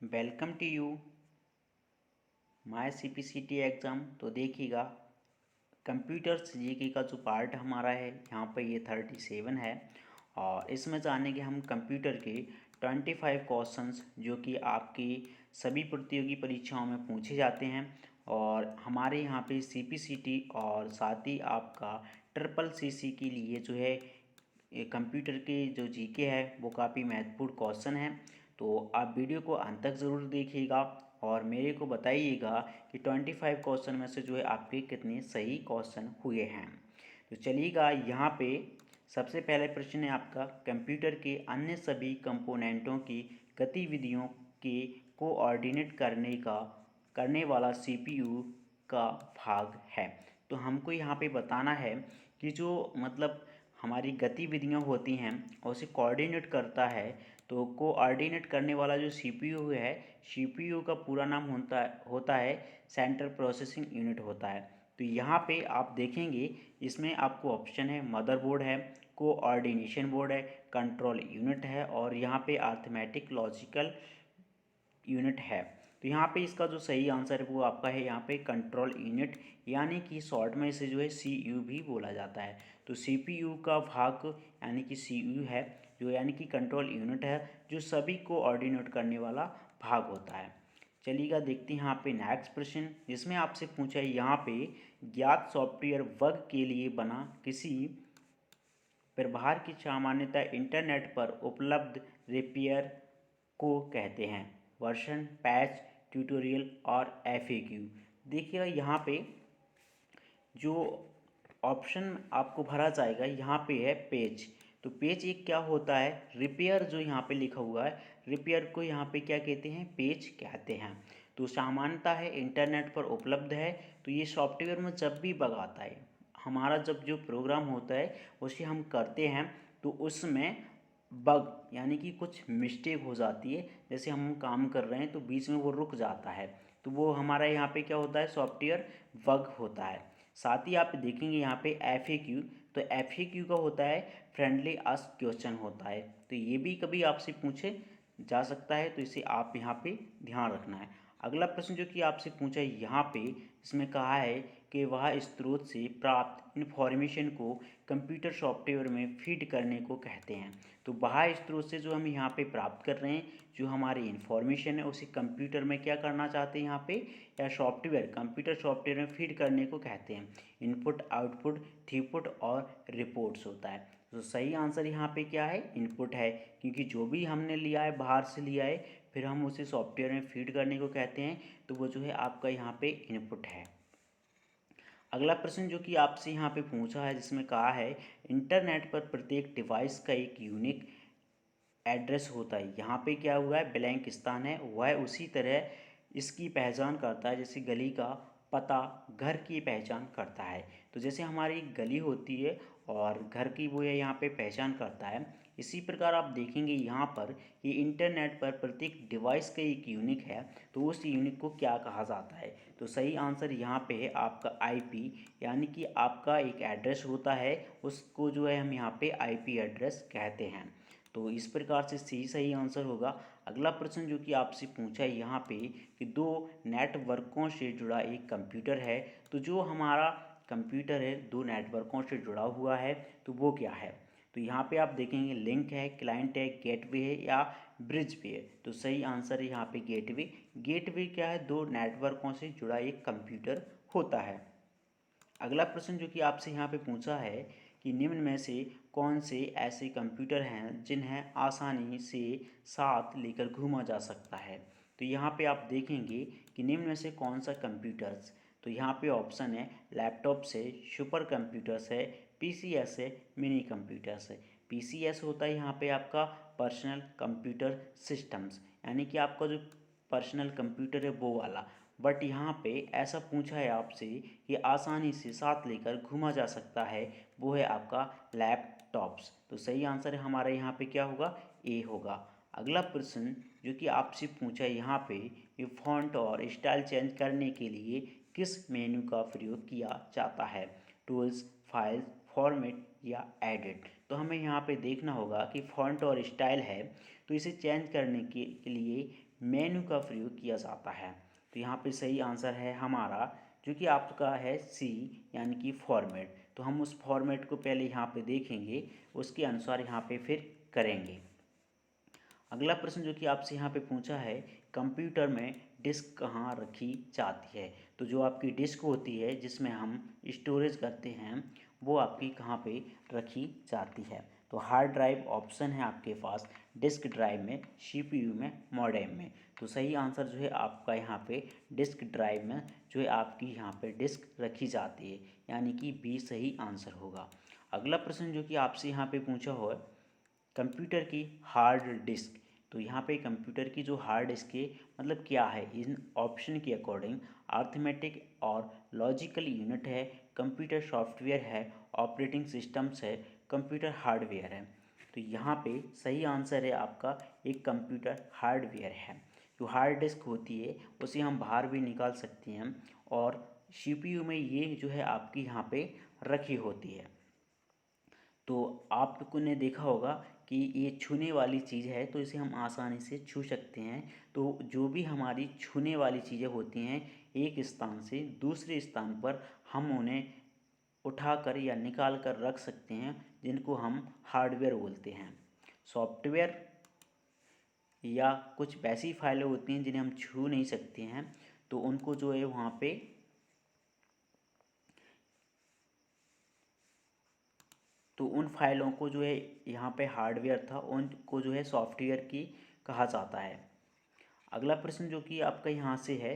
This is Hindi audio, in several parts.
Welcome to you my CPCT exam. तो देखिएगा, कंप्यूटर्स जीके का जो पार्ट हमारा है यहाँ पे ये 37 है। और इसमें जानेंगे हम कंप्यूटर के 25 क्वेश्चंस जो कि आपकी सभी प्रतियोगी परीक्षाओं में पूछे जाते हैं। और हमारे यहाँ पे सीपीसीटी और साथ ही आपका ट्रिपल सीसी के लिए जो है ये कंप्यूटर के जो जीके है वो काफ़ी महत्वपूर्ण क्वेश्चन है। तो आप वीडियो को अंत तक ज़रूर देखिएगा और मेरे को बताइएगा कि 25 क्वेश्चन में से जो है आपके कितने सही क्वेश्चन हुए हैं। तो चलिएगा, यहाँ पे सबसे पहले प्रश्न है आपका, कंप्यूटर के अन्य सभी कंपोनेंटों की गतिविधियों के कोऑर्डिनेट करने वाला सीपीयू का भाग है। तो हमको यहाँ पे बताना है कि जो मतलब हमारी गतिविधियाँ होती हैं और उसे कोऑर्डिनेट करता है। तो कोऑर्डिनेट करने वाला जो सीपीयू है, सीपीयू का पूरा नाम होता है सेंट्रल प्रोसेसिंग यूनिट होता है। तो यहाँ पे आप देखेंगे, इसमें आपको ऑप्शन है मदरबोर्ड है, कोऑर्डिनेशन बोर्ड है, कंट्रोल यूनिट है और यहाँ पे अरिथमेटिक लॉजिकल यूनिट है। तो यहाँ पे इसका जो सही आंसर है वो आपका है यहाँ पे कंट्रोल यूनिट, यानी कि शॉर्ट में इसे जो है सीयू भी बोला जाता है। तो सीपीयू का भाग यानी कि सीयू है, जो यानी कि कंट्रोल यूनिट है, जो सभी को ऑर्डिनेट करने वाला भाग होता है। चलिएगा देखते हैं यहाँ पे नेक्स्ट प्रश्न, जिसमें आपसे पूछा है यहाँ पे ज्ञात सॉफ्टवेयर वर्ग के लिए बना किसी व्यवहार की सामान्यता इंटरनेट पर उपलब्ध रिपेयर को कहते हैं। वर्षन, पैच, ट्यूटोरियल और एफएक्यू। देखिएगा यहाँ पे जो ऑप्शन आपको भरा जाएगा यहाँ पे है पेज। तो पेज एक क्या होता है, रिपेयर जो यहाँ पे लिखा हुआ है, रिपेयर को यहाँ पे क्या कहते हैं, पेज कहते हैं। तो सामान्यता है इंटरनेट पर उपलब्ध है। तो ये सॉफ्टवेयर में जब भी बग आता है, हमारा जब जो प्रोग्राम होता है उसे हम करते हैं तो उसमें बग यानी कि कुछ मिस्टेक हो जाती है, जैसे हम काम कर रहे हैं तो बीच में वो रुक जाता है, तो वो हमारा यहाँ पे क्या होता है, सॉफ्टवेयर बग होता है। साथ ही आप देखेंगे यहाँ पे एफएक्यू। तो एफएक्यू का होता है फ्रेंडली आस्क क्वेश्चन होता है। तो ये भी कभी आपसे पूछे जा सकता है, तो इसे आप यहाँ पे ध्यान रखना है। अगला प्रश्न जो कि आपसे पूछा है यहाँ पे, इसमें कहा है कि वह स्रोत से प्राप्त इन्फॉर्मेशन को कंप्यूटर सॉफ्टवेयर में फीड करने को कहते हैं। तो बाह्य स्रोत से जो हम यहाँ पे प्राप्त कर रहे हैं, जो हमारी इन्फॉर्मेशन है उसे कंप्यूटर में क्या करना चाहते हैं यहाँ पे, या सॉफ्टवेयर कंप्यूटर सॉफ्टवेयर में फीड करने को कहते हैं। इनपुट, आउटपुट, थ्रूपुट और रिपोर्ट्स होता है। तो सही आंसर यहाँ पे क्या है, इनपुट है, क्योंकि जो भी हमने लिया है बाहर से लिया है फिर हम उसे सॉफ्टवेयर में फीड करने को कहते हैं, तो वो जो है आपका यहाँ पे इनपुट है। अगला प्रश्न जो कि आपसे यहाँ पे पूछा है, जिसमें कहा है इंटरनेट पर प्रत्येक डिवाइस का एक यूनिक एड्रेस होता है। यहाँ पे क्या हुआ है, ब्लैंक स्थान है, वह उसी तरह इसकी पहचान करता है जैसे गली का पता घर की पहचान करता है। तो जैसे हमारी गली होती है और घर की वो है यहाँ पे पहचान करता है, इसी प्रकार आप देखेंगे यहाँ पर ये इंटरनेट पर प्रत्येक डिवाइस का एक यूनिक है, तो उस यूनिक को क्या कहा जाता है। तो सही आंसर यहाँ पे है आपका आईपी, यानी कि आपका एक एड्रेस होता है, उसको जो है हम यहाँ पे आईपी एड्रेस कहते हैं। तो इस प्रकार से सही आंसर होगा। अगला प्रश्न जो कि आपसे पूछा है यहाँ पे कि दो नेटवर्कों से जुड़ा एक कंप्यूटर है। तो जो हमारा कंप्यूटर है दो नेटवर्कों से जुड़ा हुआ है, तो वो क्या है। तो यहाँ पे आप देखेंगे लिंक है, क्लाइंट है, गेटवे है या ब्रिज पे है। तो सही आंसर है यहाँ पे गेटवे। गेटवे क्या है, दो नेटवर्कों से जुड़ा एक कंप्यूटर होता है। अगला प्रश्न जो कि आपसे यहाँ पे पूछा है कि निम्न में से कौन से ऐसे कंप्यूटर हैं जिन्हें आसानी से साथ लेकर घूमा जा सकता है। तो यहाँ पे आप देखेंगे कि निम्न में से कौन सा कंप्यूटर्स, तो यहाँ पे ऑप्शन है लैपटॉप है, सुपर कंप्यूटर्स है, पीसीएस है, मिनी कंप्यूटर्स है। पीसीएस होता है यहाँ पे आपका पर्सनल कंप्यूटर सिस्टम्स, यानी कि आपका जो पर्सनल कंप्यूटर है वो वाला। बट यहाँ पे ऐसा पूछा है आपसे कि आसानी से साथ लेकर घूमा जा सकता है, वो है आपका लैपटॉप्स। तो सही आंसर है हमारा यहाँ पे क्या होगा, ए होगा। अगला प्रश्न जो कि आपसे पूछा है यहाँ पे, ये फॉन्ट और स्टाइल चेंज करने के लिए किस मेन्यू का प्रयोग किया जाता है। टूल्स, फाइल्स, फॉर्मेट या एडिट। तो हमें यहाँ पे देखना होगा कि फॉन्ट और स्टाइल है, तो इसे चेंज करने के लिए मेनू का प्रयोग किया जाता है। तो यहाँ पे सही आंसर है हमारा जो कि आपका है सी, यानी कि फॉर्मेट। तो हम उस फॉर्मेट को पहले यहाँ पे देखेंगे, उसके अनुसार यहाँ पे फिर करेंगे। अगला प्रश्न जो कि आपसे यहाँ पे पूछा है, कंप्यूटर में डिस्क कहाँ रखी जाती है। तो जो आपकी डिस्क होती है जिसमें हम स्टोरेज करते हैं, वो आपकी कहाँ पे रखी जाती है। तो हार्ड ड्राइव ऑप्शन है आपके पास, डिस्क ड्राइव में, सीपीयू में, मॉडेम में। तो सही आंसर जो है आपका यहाँ पे डिस्क ड्राइव में जो है आपकी यहाँ पे डिस्क रखी जाती है, यानी कि बी सही आंसर होगा। अगला प्रश्न जो कि आपसे यहाँ पे पूछा हो, कंप्यूटर की हार्ड डिस्क। तो यहाँ पे कंप्यूटर की जो हार्ड डिस्क है मतलब क्या है, इन ऑप्शन के अकॉर्डिंग अर्थमेटिक और लॉजिकल यूनिट है, कंप्यूटर सॉफ्टवेयर है, ऑपरेटिंग सिस्टम्स है, कंप्यूटर हार्डवेयर है। तो यहाँ पे सही आंसर है आपका एक कंप्यूटर हार्डवेयर है। जो हार्ड डिस्क होती है उसे हम बाहर भी निकाल सकते हैं और सीपीयू में ये जो है आपकी यहाँ पे रखी होती है। तो आपको ने देखा होगा कि ये छूने वाली चीज़ है, तो इसे हम आसानी से छू सकते हैं। तो जो भी हमारी छूने वाली चीज़ें होती हैं, एक स्थान से दूसरे स्थान पर हम उन्हें उठाकर या निकाल कर रख सकते हैं, जिनको हम हार्डवेयर बोलते हैं। सॉफ्टवेयर या कुछ वैसी फाइलें होती हैं जिन्हें हम छू नहीं सकते हैं, तो उनको जो है वहाँ पे, तो उन फाइलों को जो है यहाँ पे हार्डवेयर था, उनको जो है सॉफ्टवेयर की कहा जाता है। अगला प्रश्न जो कि आपका यहाँ से है,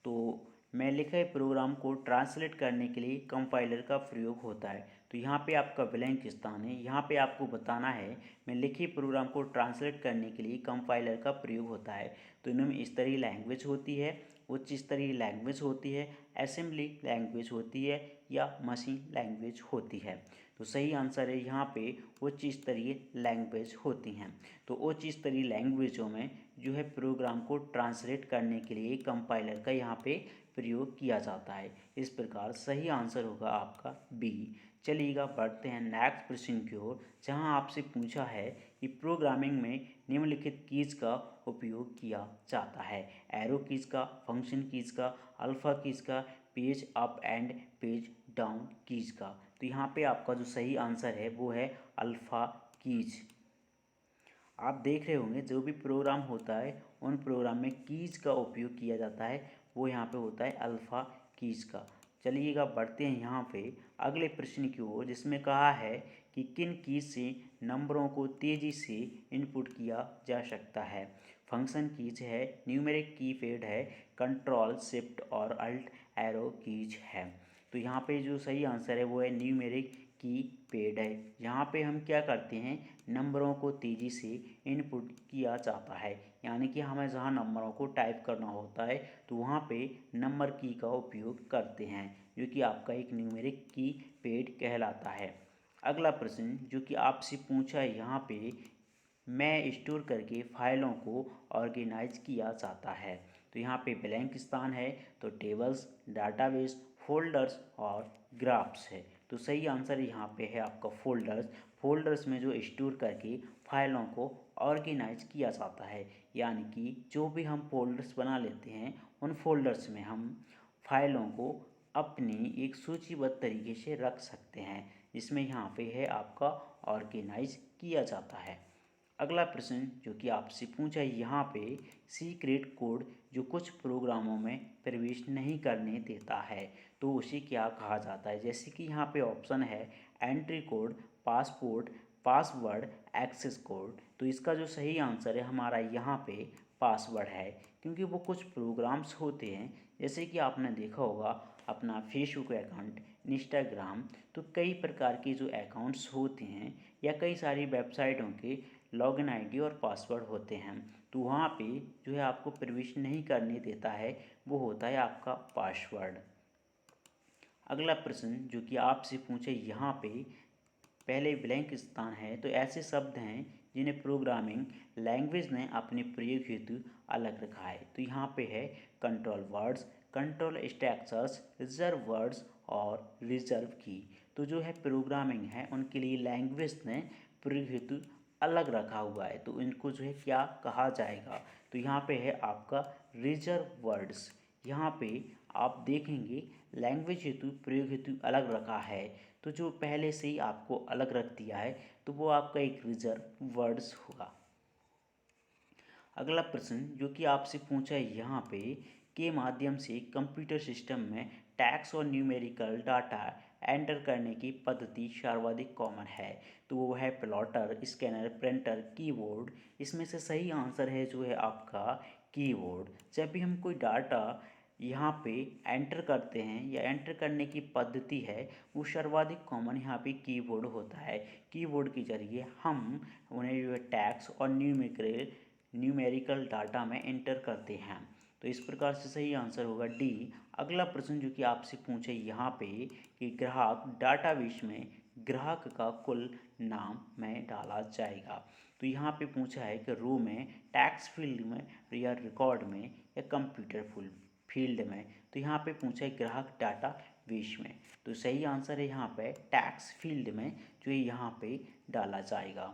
तो मैं लिखे प्रोग्राम को ट्रांसलेट करने के लिए कंपाइलर का प्रयोग होता है। तो यहाँ पे आपका ब्लैंक स्थान है, यहाँ पे आपको बताना है मैं लिखे प्रोग्राम को ट्रांसलेट करने के लिए कंपाइलर का प्रयोग होता है। तो इनमें स्तरीय लैंग्वेज होती है, उच्च स्तरीय लैंग्वेज होती है, असेंबली लैंग्वेज होती है या मशीन लैंग्वेज होती है। तो सही आंसर है यहाँ पे उच्च स्तरीय लैंग्वेज होती हैं। तो उच्च स्तरीय लैंग्वेजों में जो है प्रोग्राम को ट्रांसलेट करने के लिए कंपाइलर का यहाँ पे प्रयोग किया जाता है। इस प्रकार सही आंसर होगा आपका बी। चलिएगा बढ़ते हैं नेक्स्ट प्रश्न की ओर, जहाँ आपसे पूछा है कि प्रोग्रामिंग में निम्नलिखित कीज का उपयोग किया जाता है। एरो कीज का, फंक्शन कीज का, अल्फा कीज का, page up and page down keys का। तो यहाँ पे आपका जो सही आंसर है वो है अल्फा कीज। आप देख रहे होंगे जो भी प्रोग्राम होता है उन प्रोग्राम में कीज का उपयोग किया जाता है, वो यहाँ पे होता है अल्फ़ा कीज का। चलिएगा बढ़ते हैं यहाँ पे अगले प्रश्न की ओर, जिसमें कहा है कि किन कीज से नंबरों को तेज़ी से इनपुट किया जा सकता है। फंक्शन कीज है, न्यूमेरिक कीपैड है, कंट्रोल शिफ्ट और अल्ट एरो कीज है। तो यहाँ पे जो सही आंसर है वो है न्यूमेरिक कीपैड है। यहाँ पे हम क्या करते हैं, नंबरों को तेज़ी से इनपुट किया जाता है, यानी कि हमें जहाँ नंबरों को टाइप करना होता है तो वहाँ पे नंबर की का उपयोग करते हैं, जो कि आपका एक न्यूमेरिक कीपैड कहलाता है। अगला प्रश्न जो कि आपसे पूछा है यहाँ पे, में स्टोर करके फाइलों को ऑर्गेनाइज किया जाता है। तो यहाँ पे ब्लैंक स्थान है, तो टेबल्स, डाटाबेस, फोल्डर्स और ग्राफ्स है। तो सही आंसर यहाँ पे है आपका फोल्डर्स। फोल्डर्स में जो स्टोर करके फाइलों को ऑर्गेनाइज किया जाता है, यानी कि जो भी हम फोल्डर्स बना लेते हैं उन फोल्डर्स में हम फाइलों को अपनी एक सूचीबद्ध तरीके से रख सकते हैं, जिसमें यहाँ पे है आपका ऑर्गेनाइज किया जाता है। अगला प्रश्न जो कि आपसे पूछा है यहाँ पे, सीक्रेट कोड जो कुछ प्रोग्रामों में प्रवेश नहीं करने देता है, तो उसे क्या कहा जाता है। जैसे कि यहाँ पे ऑप्शन है entry code, passport, password, access code. तो इसका जो सही आंसर है हमारा यहाँ पे पासवर्ड है, क्योंकि वो कुछ प्रोग्राम्स होते हैं, जैसे कि आपने देखा होगा अपना फेसबुक अकाउंट, इंस्टाग्राम, तो कई प्रकार के जो अकाउंट्स होते हैं या कई सारी वेबसाइटों के लॉगिन आईडी और पासवर्ड होते हैं, तो वहाँ पे जो है आपको प्रवेश नहीं करने देता है, वो होता है आपका पासवर्ड। अगला प्रश्न जो कि आपसे पूछे यहाँ पे, पहले ब्लैंक स्थान है, तो ऐसे शब्द हैं जिन्हें प्रोग्रामिंग लैंग्वेज ने अपने प्रयोग हेतु अलग रखा है। तो यहाँ पे है control words, control structures, reserve words और रिजर्व की। तो जो है प्रोग्रामिंग है उनके लिए लैंग्वेज ने प्रयोग हेतु अलग रखा हुआ है, तो इनको जो है क्या कहा जाएगा? तो यहाँ पे है आपका रिजर्व वर्ड्स। यहाँ पे आप देखेंगे लैंग्वेज हेतु प्रयोग हेतु अलग रखा है, तो जो पहले से ही आपको अलग रख दिया है तो वो आपका एक रिजर्व वर्ड्स होगा। अगला प्रश्न जो कि आपसे पूछा है यहाँ पे, के माध्यम से कंप्यूटर सिस्टम में टैक्स और न्यूमेरिकल डाटा एंटर करने की पद्धति सर्वाधिक कॉमन है? तो वो है प्लॉटर, स्कैनर, प्रिंटर, कीबोर्ड। इसमें से सही आंसर है जो है आपका कीबोर्ड। जब भी हम कोई डाटा यहाँ पे एंटर करते हैं या एंटर करने की पद्धति है, वो सर्वाधिक कॉमन यहाँ पे कीबोर्ड होता है। कीबोर्ड के जरिए हम उन्हें जो है टैक्स और न्यूमेरिकल डाटा में एंटर करते हैं। तो इस प्रकार से सही आंसर होगा डी। अगला प्रश्न जो कि आपसे पूछे यहाँ पे कि ग्राहक डाटाबेस में ग्राहक का कुल नाम में डाला जाएगा। तो यहाँ पे पूछा है कि रो में, टैक्स फील्ड में या रिकॉर्ड में या कंप्यूटर फील्ड में। तो यहाँ पे पूछा है ग्राहक डाटा बेस में। तो सही आंसर है यहाँ पे टैक्स फील्ड में जो है यहाँ पे डाला जाएगा।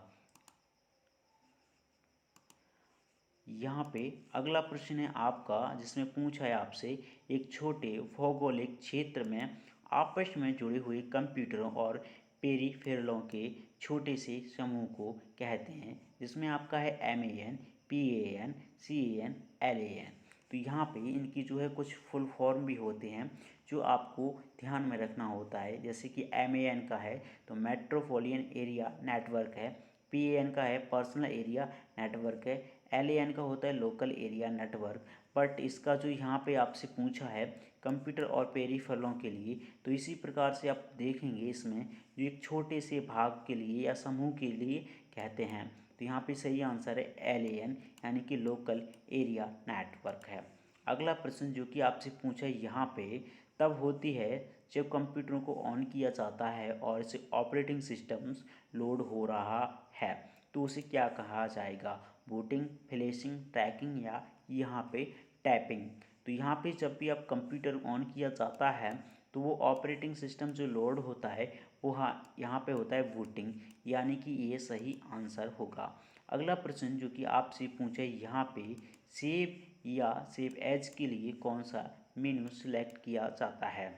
यहाँ पे अगला प्रश्न है आपका जिसमें पूछा है आपसे, एक छोटे भौगोलिक क्षेत्र में आपस में जुड़े हुए कंप्यूटरों और पेरिफेरलों के छोटे से समूह को कहते हैं, जिसमें आपका है MAN, PAN, CAN, LAN। तो यहाँ पे इनकी जो है कुछ फुल फॉर्म भी होते हैं जो आपको ध्यान में रखना होता है। जैसे कि MAN का है तो मेट्रोपॉलिटन एरिया नेटवर्क है, PAN का है पर्सनल एरिया नेटवर्क है, LAN का होता है लोकल एरिया नेटवर्क। बट इसका जो यहाँ पे आपसे पूछा है कंप्यूटर और पेरिफेरलों के लिए, तो इसी प्रकार से आप देखेंगे इसमें जो एक छोटे से भाग के लिए या समूह के लिए कहते हैं। तो यहाँ पे सही आंसर है LAN यानी कि लोकल एरिया नेटवर्क है। अगला प्रश्न जो कि आपसे पूछा है यहाँ पे, तब होती है जब कंप्यूटरों को ऑन किया जाता है और इसे ऑपरेटिंग सिस्टम्स लोड हो रहा है, तो उसे क्या कहा जाएगा? बूटिंग, फ्लैशिंग, ट्रैकिंग या यहाँ पे टैपिंग। तो यहाँ पे जब भी आप कंप्यूटर ऑन किया जाता है तो वो ऑपरेटिंग सिस्टम जो लोड होता है वो यहाँ पे होता है बूटिंग, यानी कि ये सही आंसर होगा। अगला प्रश्न जो कि आपसे पूछे यहाँ पे, सेव या सेव एज के लिए कौन सा मेनू सिलेक्ट किया जाता है?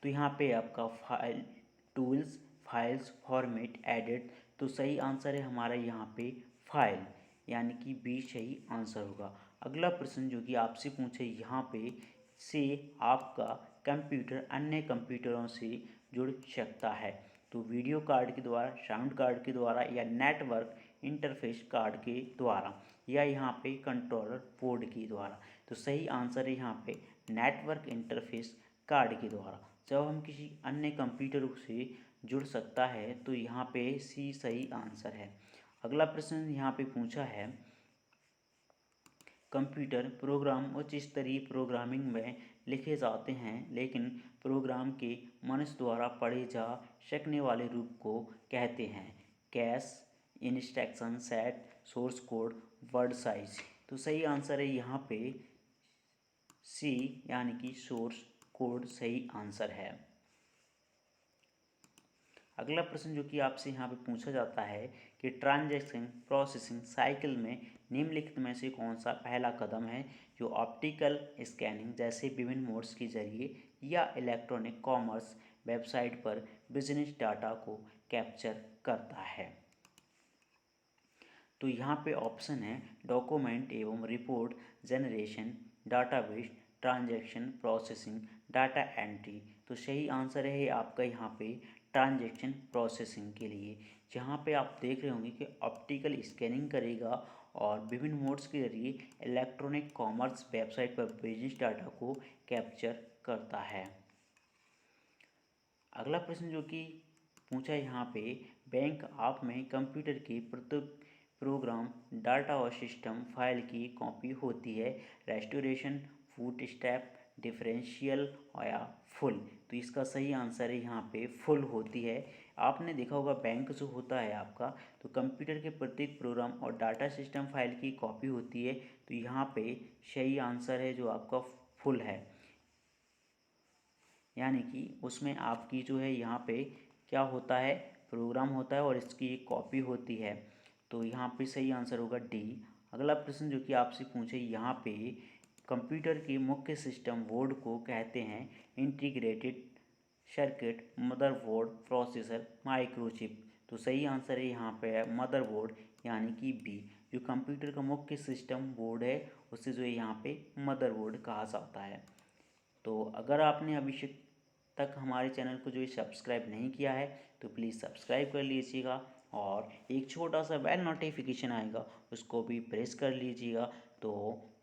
तो यहाँ पे आपका file, tools, files, format, edit. तो सही आंसर है हमारा यहाँ पे फाइल, यानी कि बी सही आंसर होगा। अगला प्रश्न जो कि आपसे पूछे यहाँ पे, से आपका कंप्यूटर अन्य कंप्यूटरों से जुड़ सकता है? तो वीडियो कार्ड के द्वारा, साउंड कार्ड के द्वारा या नेटवर्क इंटरफेस कार्ड के द्वारा या यहाँ पे कंट्रोलर बोर्ड के द्वारा। तो सही आंसर है यहाँ पे नेटवर्क इंटरफेस कार्ड के द्वारा। जब हम किसी अन्य कंप्यूटर से जुड़ सकता है तो यहाँ पे सी सही आंसर है। अगला प्रश्न यहाँ पे पूछा है, कंप्यूटर प्रोग्राम उच्च स्तरीय प्रोग्रामिंग में लिखे जाते हैं लेकिन प्रोग्राम के मनुष्य द्वारा पढ़े जा सकने वाले रूप को कहते हैं? Cash, instruction set, source code, word size. तो सही आंसर है यहाँ पे सी यानी कि सोर्स कोड सही आंसर है। अगला प्रश्न जो कि आपसे यहाँ पे पूछा जाता है कि ट्रांजैक्शन प्रोसेसिंग साइकिल में निम्नलिखित में से कौन सा पहला कदम है जो ऑप्टिकल स्कैनिंग जैसे विभिन्न मोड्स के जरिए या इलेक्ट्रॉनिक कॉमर्स वेबसाइट पर बिजनेस डाटा को कैप्चर करता है? तो यहाँ पे ऑप्शन है डॉक्यूमेंट एवं report generation, database, transaction processing, data entry. तो सही आंसर है आपका यहाँ पे ट्रांजैक्शन प्रोसेसिंग के लिए, जहाँ पे आप देख रहे होंगे कि ऑप्टिकल स्कैनिंग करेगा और विभिन्न मोड्स के जरिए इलेक्ट्रॉनिक कॉमर्स वेबसाइट पर बिजनेस डाटा को कैप्चर करता है। अगला प्रश्न जो कि पूछा यहाँ पे, बैंक आप में कंप्यूटर के प्रत्येक प्रोग्राम, डाटा और सिस्टम फाइल की कॉपी होती है? रेस्टोरेशन, फुट स्टेप, डिफरेंशियल या फुल। तो इसका सही आंसर है यहाँ पे फुल होती है। आपने देखा होगा बैंक जो होता है आपका, तो कंप्यूटर के प्रत्येक प्रोग्राम और डाटा सिस्टम फाइल की कॉपी होती है। तो यहाँ पे सही आंसर है जो आपका फुल है, यानी कि उसमें आपकी जो है यहाँ पे क्या होता है, प्रोग्राम होता है और इसकी एक कॉपी होती है। तो यहाँ पे सही आंसर होगा डी। अगला प्रश्न जो कि आपसे पूछे, यहाँ पे कंप्यूटर के मुख्य सिस्टम बोर्ड को कहते हैं integrated circuit, motherboard, processor, microchip. तो सही आंसर है यहाँ पे है मदरबोर्ड, यानी कि बी। जो कंप्यूटर का मुख्य सिस्टम बोर्ड है उसे जो है यहाँ पे मदरबोर्ड कहा जाता है। तो अगर आपने अभी तक हमारे चैनल को जो है सब्सक्राइब नहीं किया है तो प्लीज़ सब्सक्राइब कर लीजिएगा, और एक छोटा सा बेल नोटिफिकेशन आएगा उसको भी प्रेस कर लीजिएगा। तो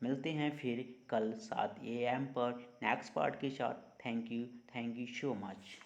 मिलते हैं फिर कल 7 AM पर नेक्स्ट पार्ट के साथ। Thank you so much.